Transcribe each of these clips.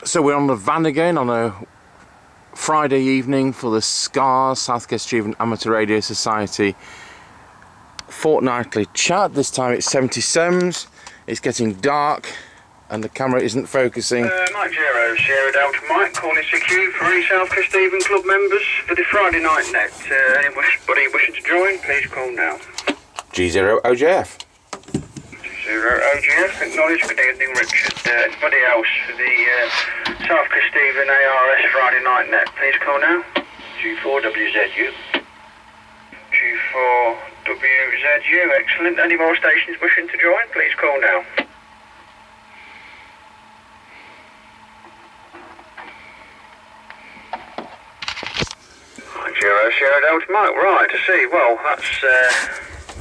So we're on the van again on a Friday evening for the SKARS Southwest Achievement Amateur Radio Society fortnightly chat. This time it's 77s, it's getting dark and the camera isn't focusing. Mike 0, Sierra Delta Mike, calling CQ for any Southwest Stephen Club members for the Friday night net. Anybody wishing to join, please call now. G0OJF. G0OJF, acknowledge. Good evening, Richard. Anybody else for the Southwest Stephen ARS Friday night net, please call now. G4WZU. G4WZU, excellent. Any more stations wishing to join, please call now. Zero Sierra Delta Mike, right, I see. Well, that's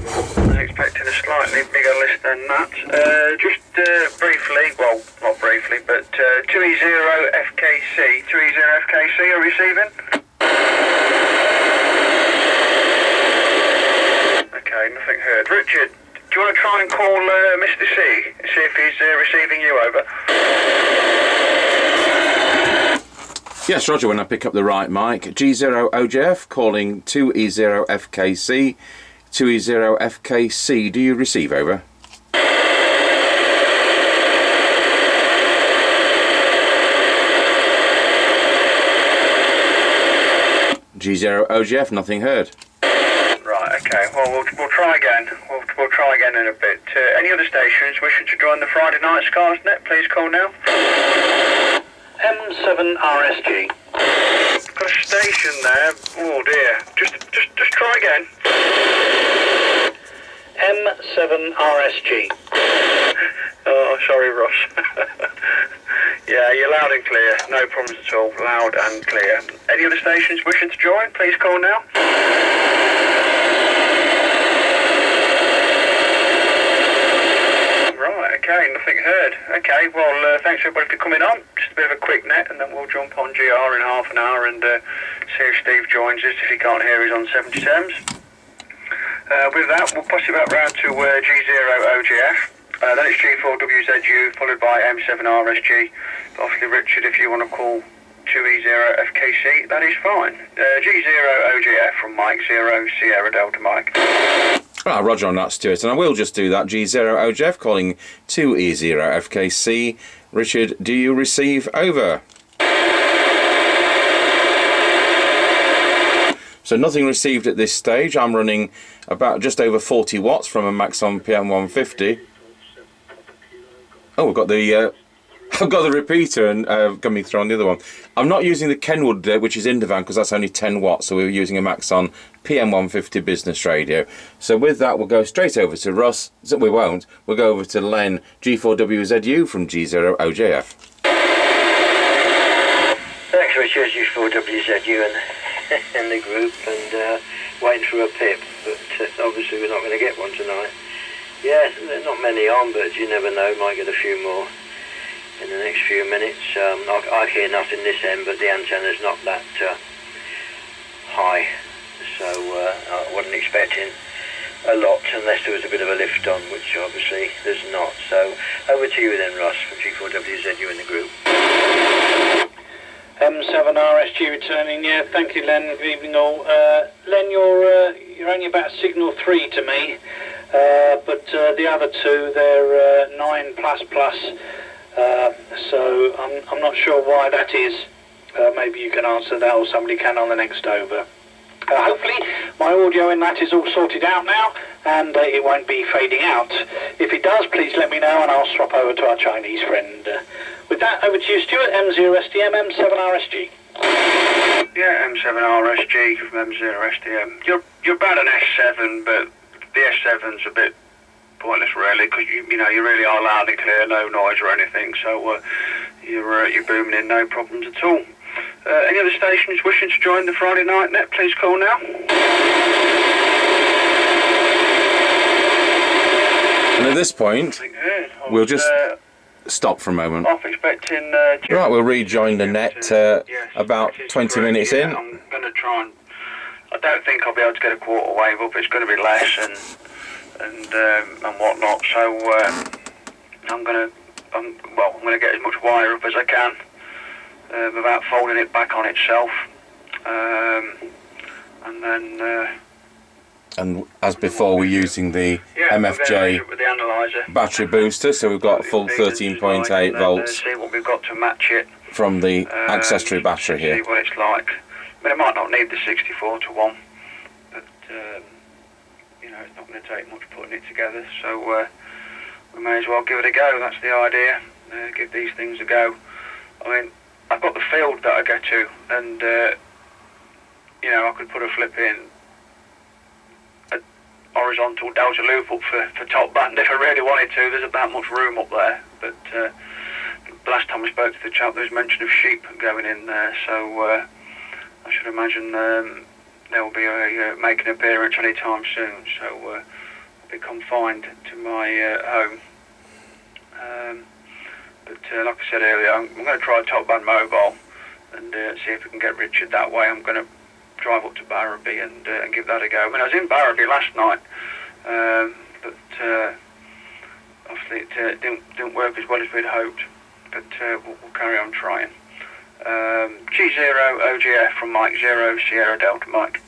I was expecting a slightly bigger list than that. Just briefly, well, not briefly, but 2E0FKC. 2E0FKC are receiving? Okay, nothing heard. Richard, do you want to try and call Mr. C? See if he's receiving you, over. Yes, Roger, when I pick up the right mic. G0OJF calling 2E0FKC. 2E0FKC, do you receive, over? G0OJF, nothing heard. Right, okay, well, we'll try again. We'll try again in a bit. Any other stations wishing to join the Friday night SKARS net, please call now. M7RSG. Got a station there. Oh dear. Just try again. M7RSG. Oh, sorry, Ross. Yeah, you're loud and clear. No problems at all. Loud and clear. Any other stations wishing to join, please call now. Right, okay, nothing heard. Okay, well, thanks everybody for coming on. Just a bit of a quick net, and then we'll jump on GR in half an hour and see if Steve joins us. If you can't hear, he's on 77s. With that, we'll pass it back round to G0OGF. Then it's G4WZU, followed by M7RSG. Obviously, Richard, if you want to call 2E0FKC, that is fine. G0OGF from Mike 0, Sierra Delta Mike. Ah, Roger on that, Stewart, and I will just do that. G0OJF calling 2E0FKC. Richard, do you receive, over? So nothing received at this stage. I'm running about just over 40 watts from a Maxon PM150. Oh, we've got the I've got the repeater and coming through on the other one. I'm not using the Kenwood, which is in the van, because that's only 10 watts, so we're using a Maxon PM150 business radio. So with that, we'll go straight over to Russ. So we won't. We'll go over to Len, G4WZU from G0OJF. Thanks, Richard. G4WZU in the group, and waiting for a pip, but obviously we're not going to get one tonight. Yeah, there's not many on, but you never know, might get a few more in the next few minutes. I hear nothing this end, but the antenna's not that high, so I wasn't expecting a lot unless there was a bit of a lift on, which obviously there's not. So over to you then, Ross, from G4WZU in the group. M7RSG returning. Yeah, thank you, Len. Good evening, all. Len, you're only about signal 3 to me, but the other two, they're 9++. So I'm not sure why that is. Maybe you can answer that, or somebody can on the next over. Hopefully my audio in that is all sorted out now, and it won't be fading out. If it does, please let me know, and I'll swap over to our Chinese friend. With that, over to you, Stewart. M0SDM, M7RSG. Yeah, M7RSG from M0SDM. You're about an S7, but the S7's a bit pointless, really, because you know you really are loud and clear, no noise or anything. So you're booming in, no problems at all. Any other stations wishing to join the Friday night net, please call now. And at this point, we'll just stop for a moment. Half expecting. Right, we'll rejoin the net about 20 minutes in. I'm going to try and. I don't think I'll be able to get a quarter wave up. It's going to be less and whatnot. So I'm going to get as much wire up as I can. without folding it back on itself. And then... and as before, we're using the MFJ with the analyzer battery booster, so we've got full 13.8 volts see what we've got to match it from the accessory battery here. See what it's like. I mean, it might not need the 64 to 1, but you know, it's not going to take much putting it together, so we may as well give it a go. That's the idea. Give these things a go. I mean, I've got the field that I go to, and you know, I could put a flip in horizontal delta loop up for top band if I really wanted to. There's about much room up there, but last time I spoke to the chap there was mention of sheep going in there, so I should imagine they'll be making an appearance any time soon, so I'll be confined to my home. But like I said earlier, I'm going to try top band mobile and see if we can get Richard that way. I'm going to drive up to Barrowby and give that a go. I mean, I was in Barrowby last night, but obviously it didn't work as well as we'd hoped, but we'll carry on trying. G0 OGF from Mike 0 Sierra Delta Mike.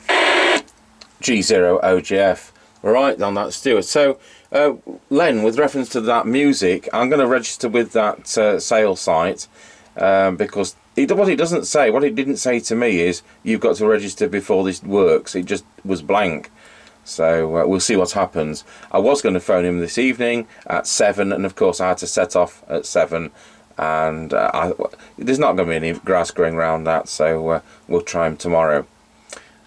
G0 OGF. Right, on that, Stewart. So, Len, with reference to that music, I'm going to register with that sale site because what it doesn't say, what it didn't say to me is you've got to register before this works. It just was blank. So we'll see what happens. I was going to phone him this evening at 7, and of course I had to set off at 7. And there's not going to be any grass growing around that, so we'll try him tomorrow.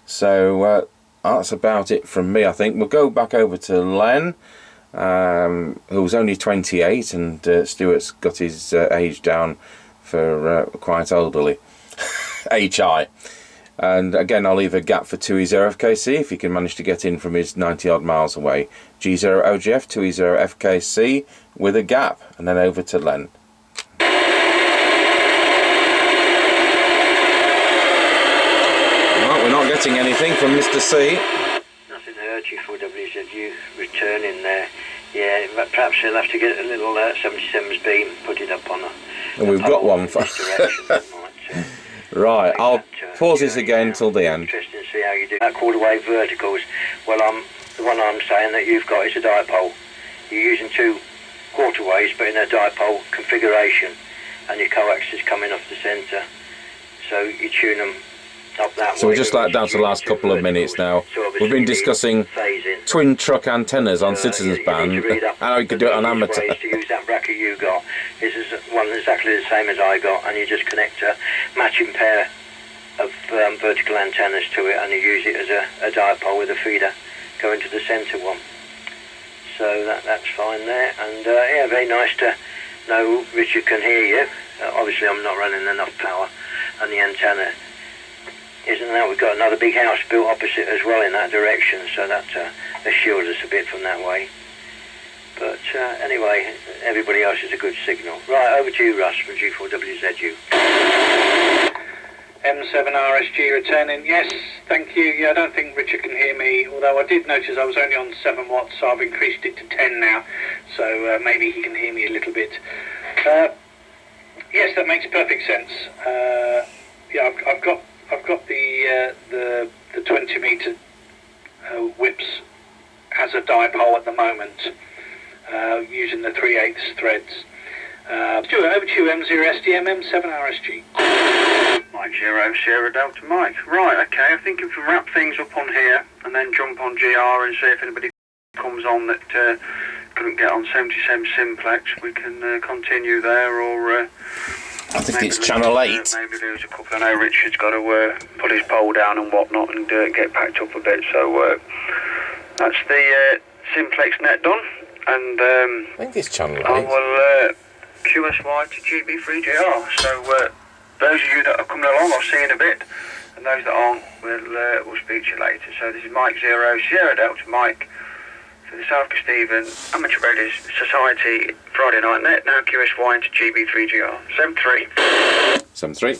So that's about it from me, I think. We'll go back over to Len, who's only 28, and Stuart's got his age down for quite elderly. HI. And again, I'll leave a gap for 2E0 FKC if he can manage to get in from his 90 odd miles away. G0 OGF, 2E0 FKC with a gap, and then over to Len. Well, we're not getting anything from Mr. C. Nothing heard G4WZU returning there. Yeah, perhaps he'll have to get a little 77's beam, put it up on a... And we've got one for... Right, I'll pause this again till the end. Interesting to see how you do that quarter wave verticals. Well, the one I'm saying that you've got is a dipole. You're using 2 quarter waves, but in a dipole configuration, and your coax is coming off the centre. So you tune them up that way. So we're just like down to the last couple of minutes now. We've been discussing twin truck antennas on Citizens Band, how you could do it on amateur. To use that bracket you got is one exactly the same as I got, and you just connect a matching pair of vertical antennas to it, and you use it as a dipole with a feeder going to the centre one. So that's fine there, and yeah, very nice to know Richard can hear you. Obviously I'm not running enough power, and the antenna isn't that. We've got another big house built opposite as well in that direction, so that assures us a bit from that way. But anyway, everybody else is a good signal. Right, over to you, Russ, from G4WZU. M7RSG returning. Yes, thank you. Yeah, I don't think Richard can hear me, although I did notice I was only on 7 watts, so I've increased it to 10 now, so maybe he can hear me a little bit. Yes, that makes perfect sense. Yeah, I've got the 20 metre whips as a dipole at the moment, using the 3/8 threads. Stewart, over to you, M0SDM, M7RSG. Mike 0 Sierra Delta Mike. Right, okay, I think if we wrap things up on here and then jump on GR and see if anybody comes on that couldn't get on 77 Simplex, we can continue there, or I think it's channel 8. Maybe lose a couple. I know Richard's got to put his pole down and whatnot and get packed up a bit, so that's the Simplex net done, and I think it's channel 8. I will QSY to GB3GR, so those of you that are coming along I'll see you in a bit, and those that aren't we'll speak to you later. So this is Mike 0 Sierra Delta Mike for the South Kesteven Amateur Radio Society Friday Night Net, now QSY to GB3GR 73. 73.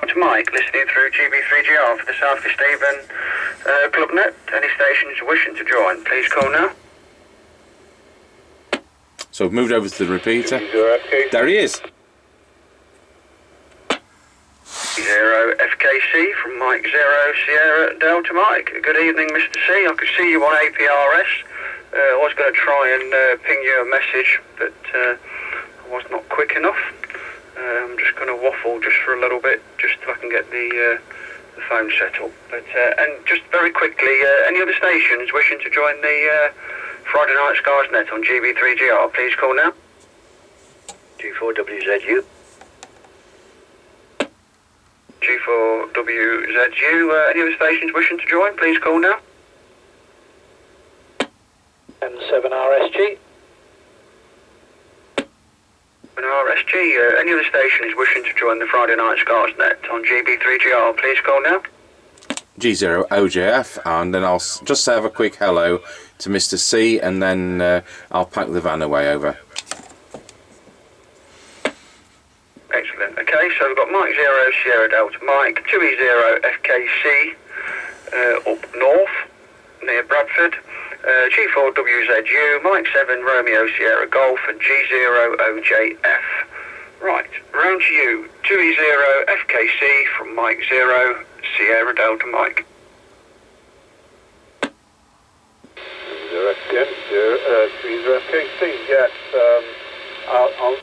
To Mike, listening through GB3GR for the South Kesteven Club Net. Any stations wishing to join, please call now. So we've moved over to the repeater. There he is. 0 FKC from Mike 0 Sierra Delta Mike. Good evening, Mr. C. I could see you on APRS. I was going to try and ping you a message, but I was not quick enough. I'm just going to waffle just for a little bit, just so I can get the phone set up. But and just very quickly, any other stations wishing to join the Friday night SKARS net on GB3GR, please call now. G4WZU. G4WZU, any other stations wishing to join, please call now. M7RSG. And RSG, any other stations wishing to join the Friday night SKARS net on GB3GR, please call now. G0OJF, and then I'll just have a quick hello to Mr. C, and then I'll pack the van away over. Excellent. Okay, so we've got Mike 0 Sierra Delta Mike, 2E0 FKC up north near Bradford, G4WZU, Mike 7 Romeo Sierra Golf, and G0OJF. Right, round to you, 2E0 FKC from Mike 0 Sierra Delta Mike. 0 FKM, 30 FKC, yes, I'll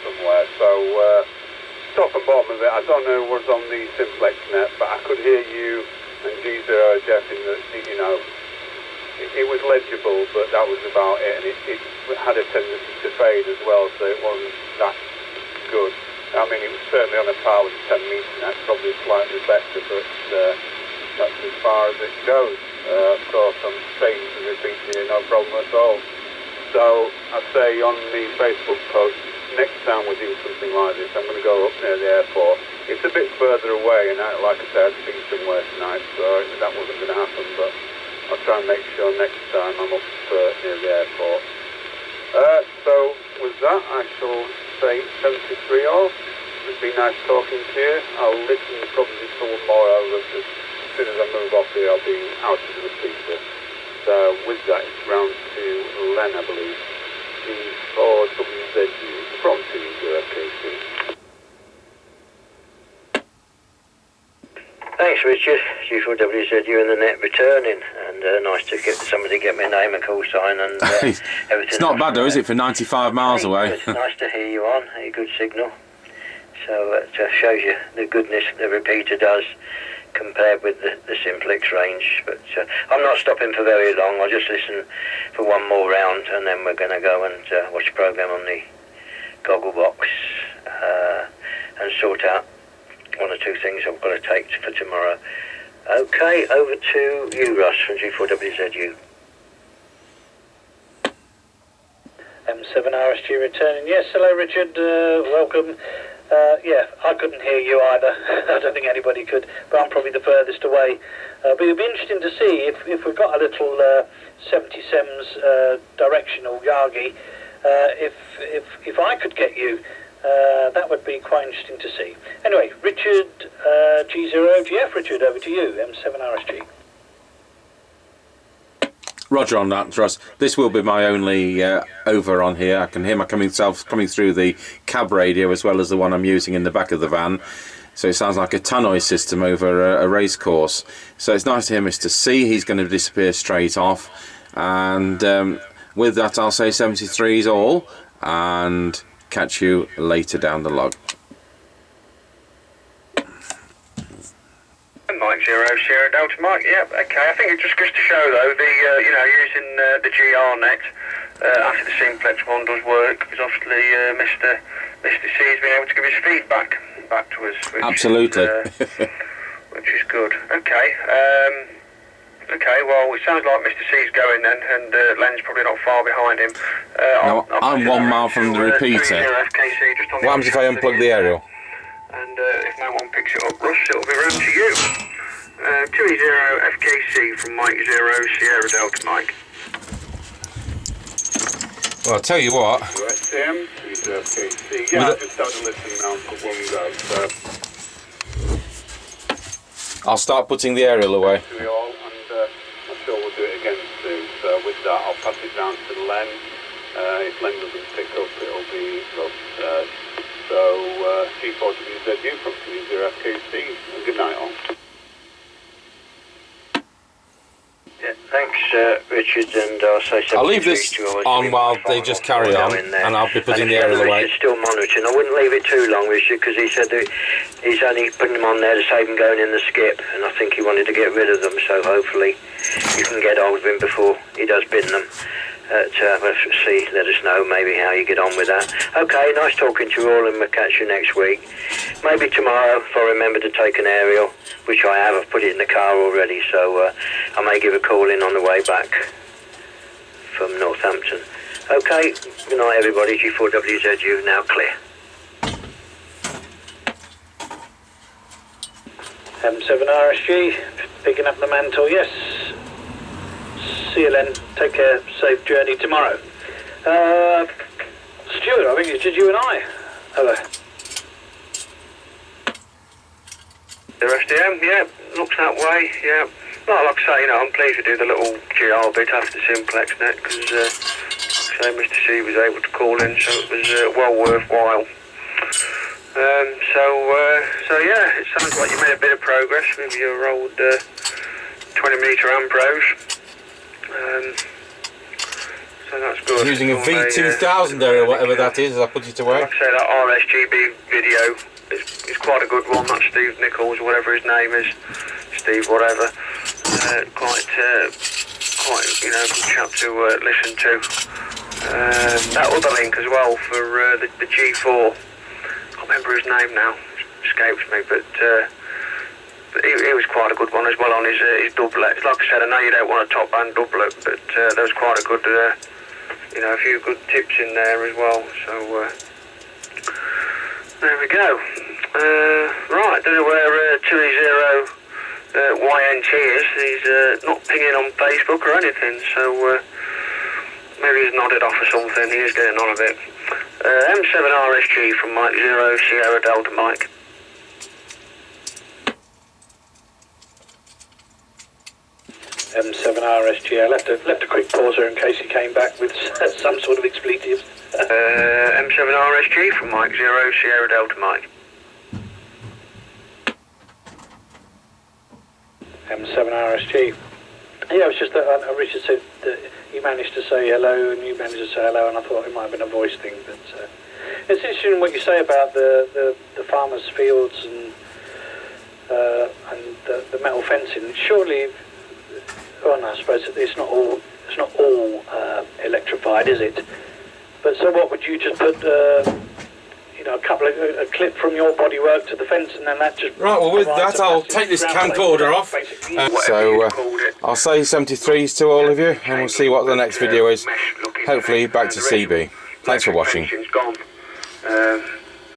somewhere, so top and bottom of it, I don't know what's on the Simplex net, but I could hear you and G0 Jeff in the, you know, it was legible, but that was about it, and it had a tendency to fade as well, so it wasn't that good. I mean, it was certainly on a par with the 10 metre net, probably slightly better, but that's as far as it goes. Of course, I'm saying to repeat here, no problem at all. So, I'd say on the Facebook post, next time we do something like this, I'm going to go up near the airport. It's a bit further away, and like I said, I'd been somewhere tonight, so that wasn't going to happen, but I'll try and make sure next time I'm up near the airport. So, with that, I shall say 73 all. It's been nice talking to you. I'll listen probably to one more over, because as soon as I move off here, I'll be out of the repeater. So, with that, it's round to Len, I believe. G4WZU from 2FKC. Thanks, Richard. G4WZU and the net returning, and nice to get somebody get my name and call sign and everything. It's not bad though, is it, for 95 miles away? It's nice to hear you on, a good signal. So it shows you the goodness the repeater does compared with the Simplex range. But I'm not stopping for very long. I'll just listen for one more round, and then we're going to go and watch a programme on the goggle box and sort out one or two things I've got to take for tomorrow. Okay, over to you, Russ, from G4WZU. M7RSG returning. Yes, hello Richard, welcome. Yeah, I couldn't hear you either. I don't think anybody could, but I'm probably the furthest away. But it'd be interesting to see if we've got a little 70Sems directional Yagi. If I could get you, that would be quite interesting to see. Anyway, Richard, G0GF, Richard, over to you, M7RSG. Roger on that, Russ. This will be my only over on here. I can hear myself coming through the cab radio as well as the one I'm using in the back of the van. So it sounds like a tannoy system over a race course. So it's nice to hear Mr. C. He's going to disappear straight off. And with that, I'll say 73's all. And catch you later down the log. Mike 0 Sierra Delta Mike, yeah, okay. I think it just goes to show though, using the GR net after the Simplex one does work, because obviously Mr. C has been able to give his feedback back to us. Which absolutely. Which is good. Okay. Okay, well, it sounds like Mr. C's going then, and Len's probably not far behind him. No, I'm 1 mile from the repeater. What happens if I unplug the aerial? And if no one picks it up, Russ, it'll be round to you. 2E0 FKC from Mike 0 Sierra Delta Mike. Well, I'll tell you what. USM, FKC. Yeah, I just had to listen now for one go. I'll start putting the aerial away. And Len doesn't pick up, it'll be lost. G4WZU from 20FKC. Good night, all. Yeah, thanks, Richard, and I'll say something. I'll leave this on while they just carry on, and I'll be putting the aerial away. Richard's still monitoring. I wouldn't leave it too long, Richard, because he said that he's only putting them on there to save him going in the skip, and I think he wanted to get rid of them, so hopefully you can get hold of him before he does bin them. Let us know maybe how you get on with that. Okay, nice talking to you all, and we'll catch you next week. Maybe tomorrow, if I remember to take an aerial, which I have. I've put it in the car already, so I may give a call in on the way back from Northampton. Okay, good night everybody. G4WZU now clear. M7RSG, picking up the mantle, yes. See you, Len. Take care. Safe journey tomorrow. Stewart, I think it's just you and I. Hello. The SDM, yeah, looks that way, yeah. Well, like I say, I'm pleased to do the little GR bit after Simplex net, because, Mr. C was able to call in, so it was well worthwhile. So yeah, it sounds like you made a bit of progress with your old 20-metre Ampros. So that's good. Using a V2000 there, or whatever that is, I put it away. Like I say, that RSGB video is quite a good one. That's Steve Nichols, or whatever his name is. Steve whatever. Quite good chap to listen to. That other link as well for the G4. I can't remember his name now. It escapes me, but he was quite a good one as well on his doublet. Like I said, I know you don't want a top band doublet, but there was quite a good, a few good tips in there as well. So there we go. Right, I don't know where 280YNT is. He's not pinging on Facebook or anything, so maybe he's nodded off or something. He is getting on a bit. M7RSG from Mike 0 Sierra Delta Mike. M7RSG. I left a quick pause here in case he came back with some sort of expletive. M7RSG from Mike 0 Sierra Delta Mike. M7RSG. Yeah, it was just that Richard said that he managed to say hello and you managed to say hello, and I thought it might have been a voice thing. But it's interesting what you say about the farmers' fields and the metal fencing. Surely, well, no, I suppose it's not all electrified, is it? But so what would you just put? A clip from your bodywork to the fence, and then that just... Right, well with that I'll take this camcorder off. I'll say 73s to all of you, and we'll see what the next video is. Hopefully back to CB. Thanks for watching.